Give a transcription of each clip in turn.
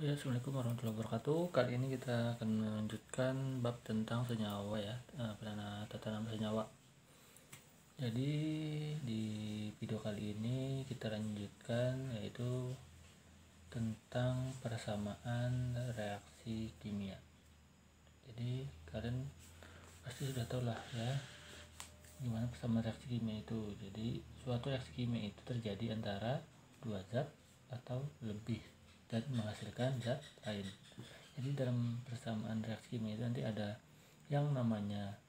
Ya, Assalamualaikum warahmatullahi wabarakatuh. Kali ini kita akan melanjutkan bab tentang senyawa ya, tatanan senyawa. Jadi di video kali ini kita lanjutkan yaitu tentang persamaan reaksi kimia. Jadi kalian pasti sudah tahu lah ya gimana persamaan reaksi kimia itu. Jadi suatu reaksi kimia itu terjadi antara dua zat atau lebih dan menghasilkan zat lain. Jadi dalam persamaan reaksi kimia itu nanti ada yang namanya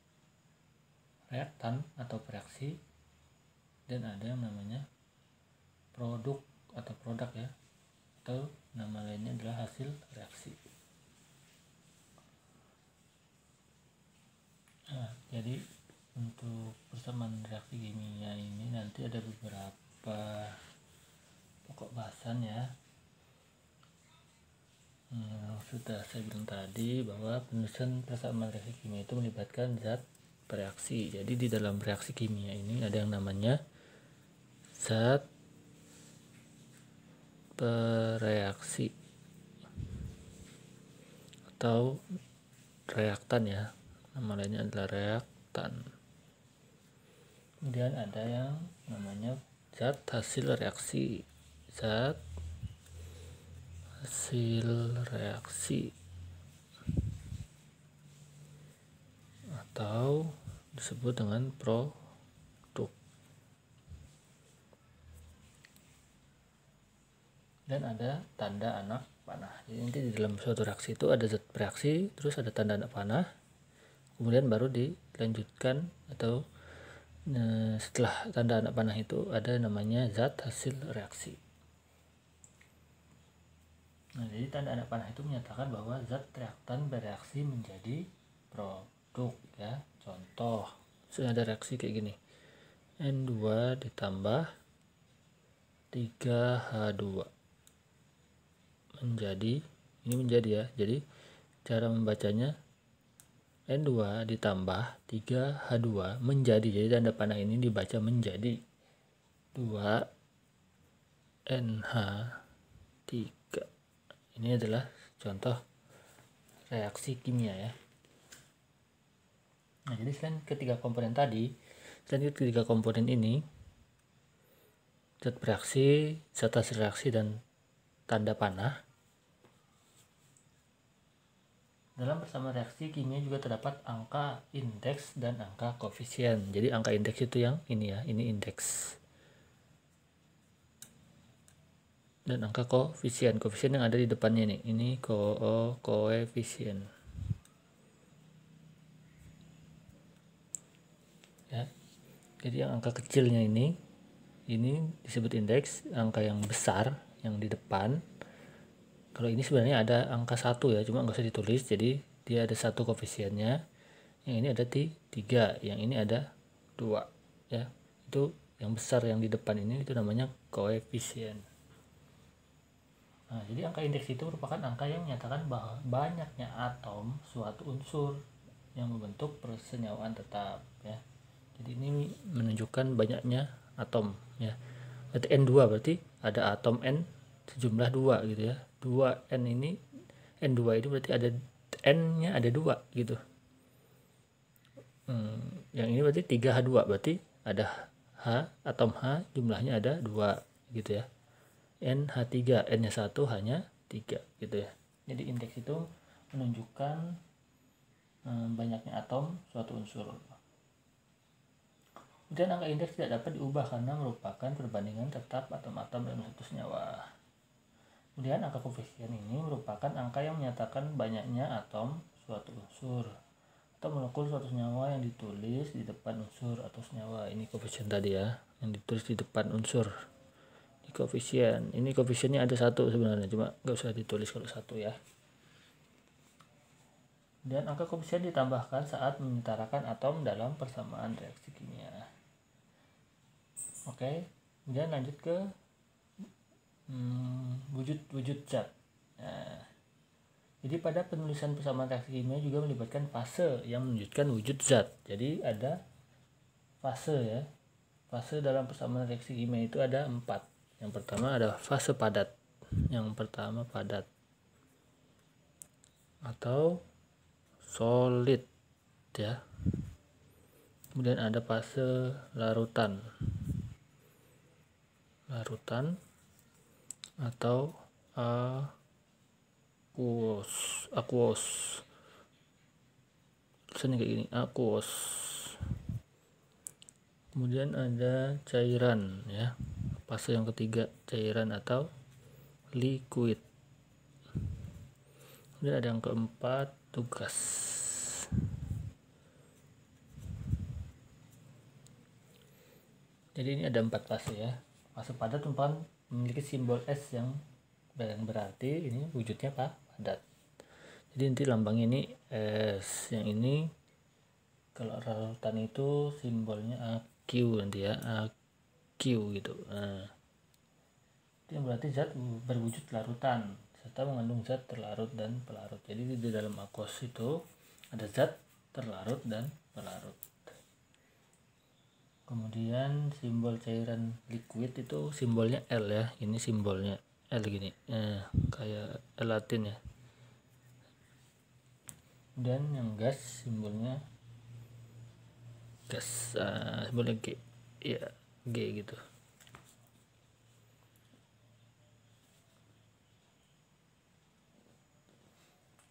reaktan atau reaksi dan ada yang namanya produk atau produk ya, atau nama lainnya adalah hasil reaksi. Nah, jadi untuk persamaan reaksi kimia ini nanti ada beberapa pokok bahasan ya. Sudah saya bilang tadi bahwa penulisan persamaan reaksi kimia itu melibatkan zat bereaksi. Jadi di dalam reaksi kimia ini ada yang namanya zat bereaksi atau reaktan ya. Nama lainnya adalah reaktan. Kemudian ada yang namanya zat hasil reaksi. Zat hasil reaksi atau disebut dengan produk. Dan ada tanda anak panah. Jadi nanti di dalam suatu reaksi itu ada zat bereaksi, terus ada tanda anak panah, kemudian baru dilanjutkan atau setelah tanda anak panah itu ada namanya zat hasil reaksi. Nah, jadi tanda anak panah itu menyatakan bahwa zat reaktan bereaksi menjadi produk ya. Contoh, misalnya ada reaksi kayak gini. N2 ditambah 3H2 menjadi, ini menjadi ya. Jadi cara membacanya N2 ditambah 3H2 menjadi, jadi tanda panah ini dibaca menjadi 2NH3. Ini adalah contoh reaksi kimia ya. Nah, jadi selain ketiga komponen tadi, selain ketiga komponen ini, zat bereaksi, zat hasil reaksi, dan tanda panah, dalam persamaan reaksi kimia juga terdapat angka indeks dan angka koefisien. Jadi angka indeks itu yang ini ya, ini indeks. Dan angka koefisien yang ada di depannya nih, ini koefisien. Ya. Jadi yang angka kecilnya ini disebut indeks, angka yang besar yang di depan. Kalau ini sebenarnya ada angka 1 ya, cuma nggak usah ditulis, jadi dia ada 1 koefisiennya. Yang ini ada 3, yang ini ada 2 ya. Itu yang besar yang di depan ini itu namanya koefisien. Nah, jadi angka indeks itu merupakan angka yang menyatakan bahwa banyaknya atom suatu unsur yang membentuk persenyawaan tetap ya. Jadi ini menunjukkan banyaknya atom ya. Berarti N2 berarti ada atom N sejumlah 2 gitu ya. 2N ini, N2 itu berarti ada N-nya ada 2 gitu. Yang ini berarti 3H2 berarti ada H, atom H jumlahnya ada 2 gitu ya. NH3, N-nya 1, H-nya 3 gitu ya. Jadi indeks itu menunjukkan banyaknya atom suatu unsur. Kemudian angka indeks tidak dapat diubah karena merupakan perbandingan tetap atom-atom dalam satu senyawa. Kemudian angka koefisien ini merupakan angka yang menyatakan banyaknya atom suatu unsur atau molekul suatu senyawa yang ditulis di depan unsur atau senyawa. Ini koefisien tadi ya, yang ditulis di depan unsur. Ini koefisien. Ini koefisiennya ada 1 sebenarnya, cuma nggak usah ditulis kalau 1 ya. Dan angka koefisien ditambahkan saat menyetarakan atom dalam persamaan reaksi kimia. Oke, kemudian lanjut ke wujud zat. Nah, jadi pada penulisan persamaan reaksi kimia juga melibatkan fase yang menunjukkan wujud zat. Jadi ada fase ya. Fase dalam persamaan reaksi kimia itu ada 4. Yang pertama ada fase padat. Yang pertama padat. atau solid ya. Kemudian ada fase larutan atau aqueous. Tulisannya kayak gini, aqueous. Kemudian ada cairan ya, fase yang ketiga, cairan atau liquid. Kemudian ada yang keempat, tugas. Jadi ini ada 4 fase ya. Fase padat merupakan memiliki simbol S yang berarti ini wujudnya padat. Jadi nanti lambangnya ini S, yang ini kalau larutan itu simbolnya AQ nanti ya, AQ gitu. Nah, itu yang berarti zat berwujud larutan serta mengandung zat terlarut dan pelarut. Jadi di dalam aqueous itu ada zat terlarut dan pelarut. Kemudian simbol cairan liquid itu simbolnya L ya, ini simbolnya L gini, kayak L Latin ya. Dan yang gas simbolnya gas, simbolnya G ya, G gitu.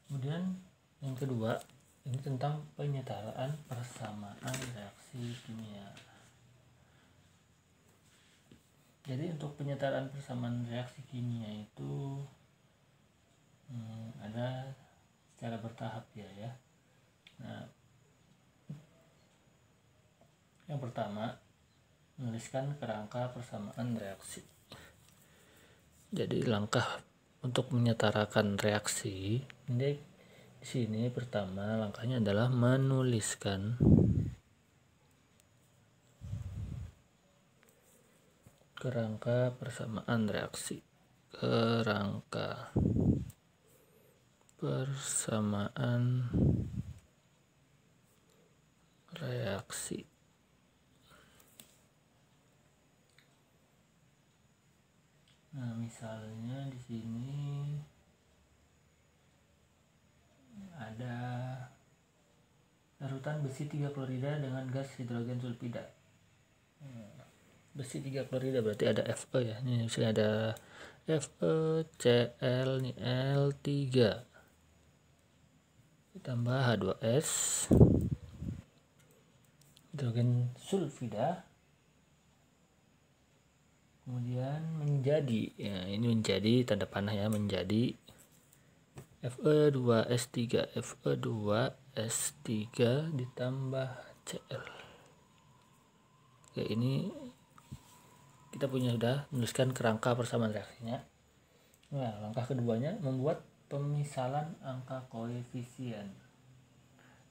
Kemudian yang kedua ini tentang penyetaraan persamaan reaksi kimia. Jadi untuk penyetaraan persamaan reaksi kimia itu ada secara bertahap ya. Nah, yang pertama menuliskan kerangka persamaan reaksi. Jadi langkah untuk menyetarakan reaksi ini di sini pertama langkahnya adalah menuliskan kerangka persamaan reaksi. Kerangka persamaan reaksi. Nah, misalnya di sini ada larutan besi 3 klorida dengan gas hidrogen sulfida. Besi 3 klorida berarti ada Fe ya. Ini misalnya ada Fe, Cl, ini L3 ditambah H2S hidrogen sulfida, kemudian menjadi ya, ini menjadi tanda panah ya, menjadi Fe2S3 Fe2S3 ditambah Cl. Oke, ini kita punya sudah menuliskan kerangka persamaan reaksinya. Nah, langkah keduanya membuat pemisalan angka koefisien.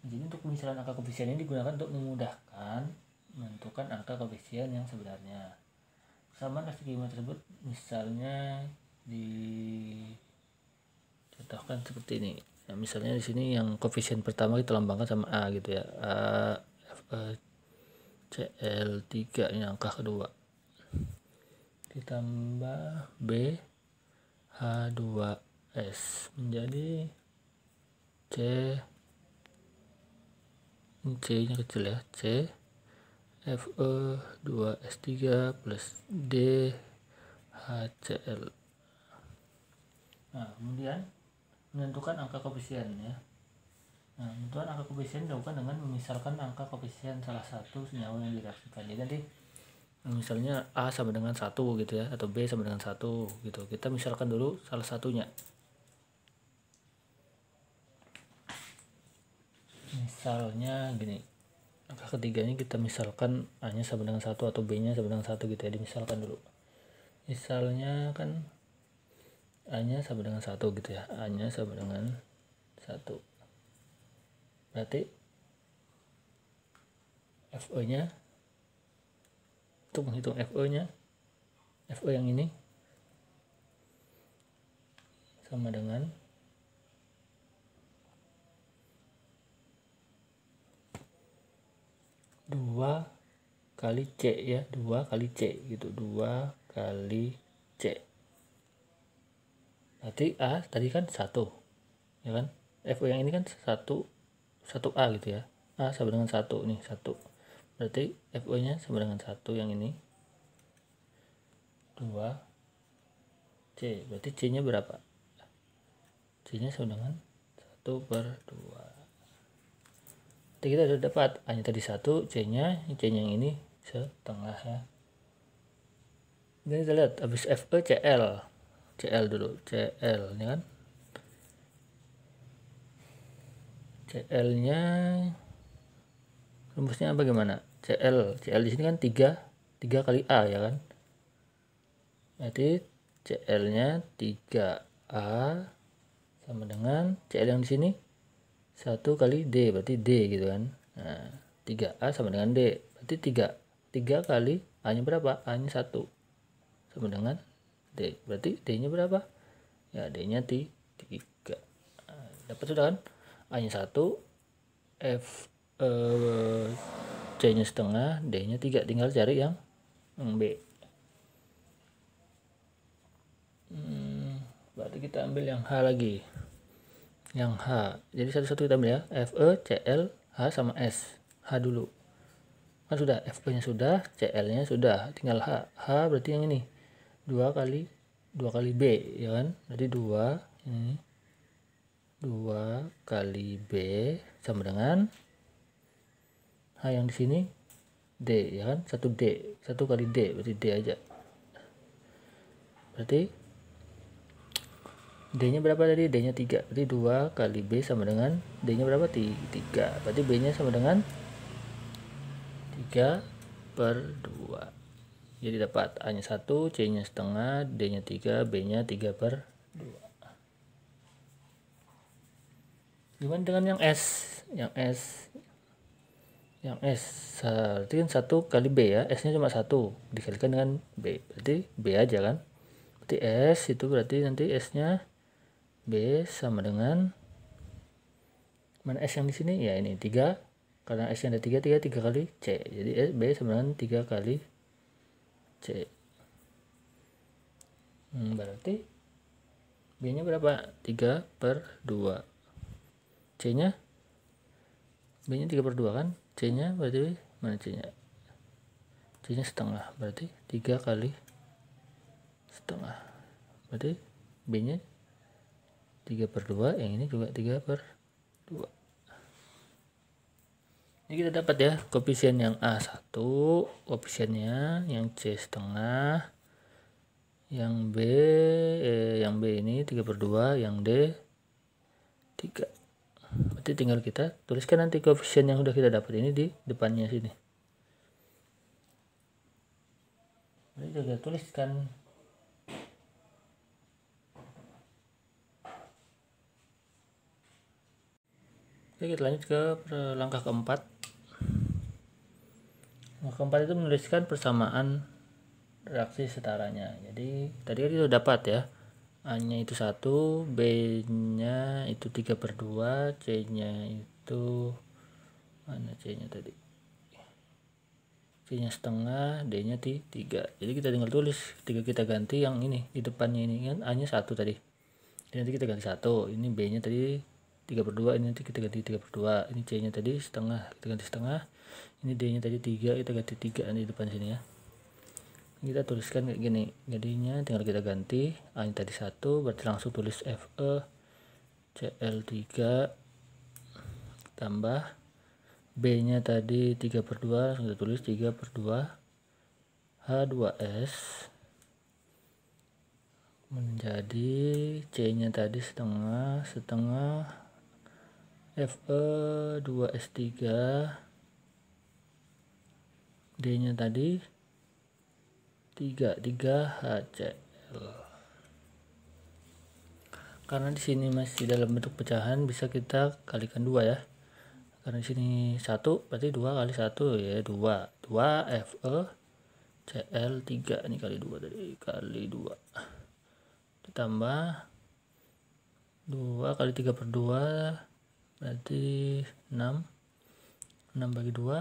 Jadi untuk pemisalan angka koefisien ini digunakan untuk memudahkan menentukan angka koefisien yang sebenarnya. Persamaan reaksi kimia tersebut misalnya dicontohkan seperti ini. Nah, misalnya di sini yang koefisien pertama kita lambangkan sama A gitu ya. A Cl3 ini angka kedua. Ditambah B H2S menjadi C nya kecil ya, C Fe2S3 plus D HCl. Nah, kemudian menentukan angka koefisien ya. Nah, menentukan angka koefisien dilakukan dengan memisalkan angka koefisien salah satu senyawa yang direaksikan. Jadi nanti misalnya A sama dengan 1 gitu ya, atau B sama dengan 1 gitu. Kita misalkan dulu salah satunya. Misalnya gini, angka ketiganya kita misalkan A nya sama dengan 1 atau B nya sama dengan 1 gitu ya, dimisalkan dulu. Misalnya kan A nya sama dengan 1 gitu ya, A nya sama dengan 1. Berarti Fe nya, untuk menghitung Fe nya, Fe yang ini sama dengan 2 kali C ya, 2 kali C gitu, 2 kali C. Berarti A tadi kan 1 ya kan, FO yang ini kan 1A gitu ya. A sama dengan 1 nih, 1. Berarti FO nya sama dengan 1 yang ini. 2 C. Berarti C nya berapa? C nya sama dengan 1/2. Jadi kita sudah dapat A nya tadi 1, C nya yang ini setengah ya. Ini kita lihat habis FE CL dulu, CL ini kan. CL nya rumusnya bagaimana? CL di sini kan 3 kali A ya kan. Berarti CL nya 3A sama dengan CL yang di sini 1 kali D, berarti D gitu kan. Nah, 3A sama dengan D, berarti 3 kali A nya berapa? A nya 1 sama dengan D, berarti D nya berapa? Ya, D nya 3. Nah, dapat sudah kan? A nya 1, C nya setengah, D nya 3, tinggal cari yang B. Berarti kita ambil yang H lagi, yang H. Jadi satu-satu kita ambil ya, FE, CL, H sama S. H dulu kan sudah, FE nya sudah, CL nya sudah, tinggal H. H berarti yang ini 2 kali B ya kan, berarti 2 ini 2 kali B sama dengan H yang di sini D ya kan, 1D, 1 kali D, berarti D aja. Berarti D nya berapa tadi? D nya 3, berarti 2 kali B sama dengan D nya berapa? 3, berarti B nya sama dengan 3/2. Jadi dapat A nya 1, C nya setengah, D nya 3, B nya 3/2. Gimana dengan yang S? Yang S berarti kan 1 kali B ya, S nya cuma 1 dikalikan dengan B, berarti B aja kan. Berarti S itu berarti nanti S nya B sama dengan, mana S yang di sini ya, ini 3, karena S nya ada 3 kali C, jadi B sama dengan 3 kali C. Berarti B nya berapa? 3/2. C nya, B nya 3/2 kan, C nya berarti mana C nya? C nya setengah, berarti 3 kali setengah, berarti B nya 3/2, yang ini juga 3/2. Ini kita dapat ya koefisien yang A1, koefisiennya yang C setengah, yang B ini 3/2, yang D 3. Berarti tinggal kita tuliskan nanti koefisien yang sudah kita dapat ini di depannya sini. Jadi kita tuliskan. Oke, kita lanjut ke langkah keempat. Langkah keempat itu menuliskan persamaan reaksi setaranya. Jadi tadi kita sudah dapat ya, A nya itu 1, B nya itu 3/2, C nya itu mana C nya tadi, C nya setengah, D nya 3. Jadi kita tinggal tulis, ketika kita ganti yang ini di depannya ini kan A nya 1 tadi, jadi nanti kita ganti 1, ini B nya tadi 3/2, ini nanti kita ganti 3/2, ini C nya tadi setengah, kita ganti setengah, ini D nya tadi 3, kita ganti 3 di depan sini ya. Kita tuliskan kayak gini, jadinya tinggal kita ganti, A nya tadi 1, berarti langsung tulis FE CL3 tambah B nya tadi 3/2, langsung kita tulis 3/2 H2S menjadi C nya tadi setengah Fe2S3, D nya tadi 3 HCl. Karena di sini masih dalam bentuk pecahan, bisa kita kalikan 2 ya. Karena di sini 1, berarti 2 kali 1 ya 2 Fe Cl3 ini kali 2 tadi, kali 2 ditambah 2 kali 3/2 berarti 6 bagi 2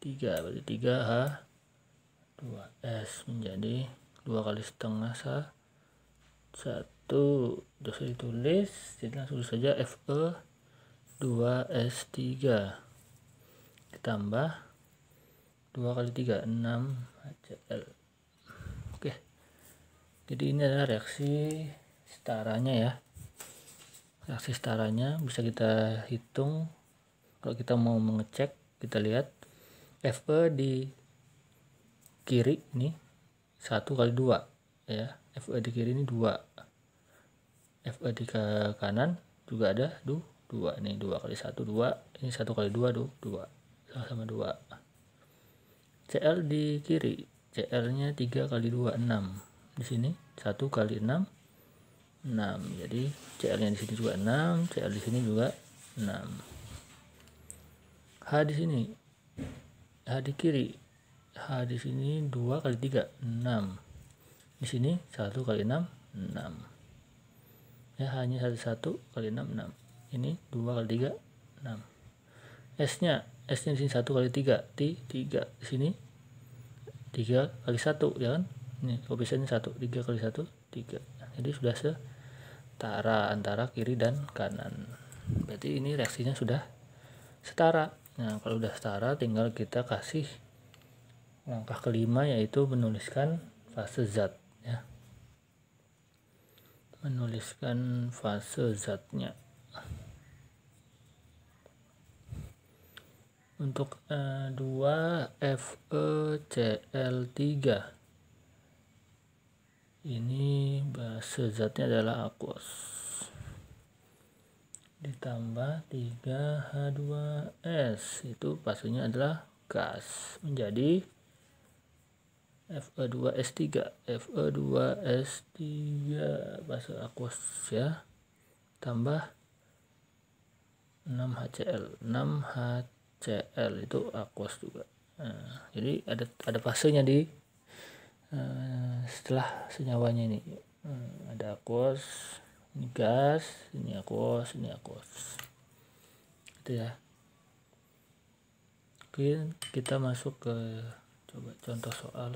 3, berarti 3H2S menjadi 2 kali setengah 1. Terus ditulis, jadi langsung saja Fe 2S3 ditambah 2 kali 3 6 HCl. Oke, jadi ini adalah reaksi setaranya ya. Reaksi setaranya bisa kita hitung. Kalau kita mau mengecek, kita lihat Fe di kiri ini 1 kali 2 ya. Fe di kiri ini 2, Fe di kanan juga ada 2 nih, 2 kali 1 2, ini 1 kali 2 2 sama 2. Cl di kiri, Cl nya 3 kali 2 6, di sini 1 kali 6 6, jadi Cl nya di sini juga 6, Cl di sini juga 6. H di sini, H di kiri, H di sini 2 kali 3 6, di sini 1 kali 6 6 ya, hanya 1 kali 6 6, ini 2 kali 3 6. S nya di sini 1 kali 3 di 3, di sini 3 kali 1 ya kan, ini koefisiennya 1, 3 kali 1 3, jadi sudah setara antara kiri dan kanan, berarti ini reaksinya sudah setara. Nah, kalau sudah setara tinggal kita kasih langkah kelima, yaitu menuliskan fase zat ya, menuliskan fase zatnya. Untuk 2FeCl3 ini fase zatnya adalah aqueous, ditambah 3H2S itu fasenya adalah gas, menjadi Fe2S3 Fe2S3 fase aqueous ya, tambah 6HCl 6HCl itu aqueous juga. Nah, jadi ada fasenya di setelah senyawanya ini. Ada aqueous, ini gas, ini aqueous, ini aqueous. Itu ya. Oke, kita masuk ke coba contoh soal.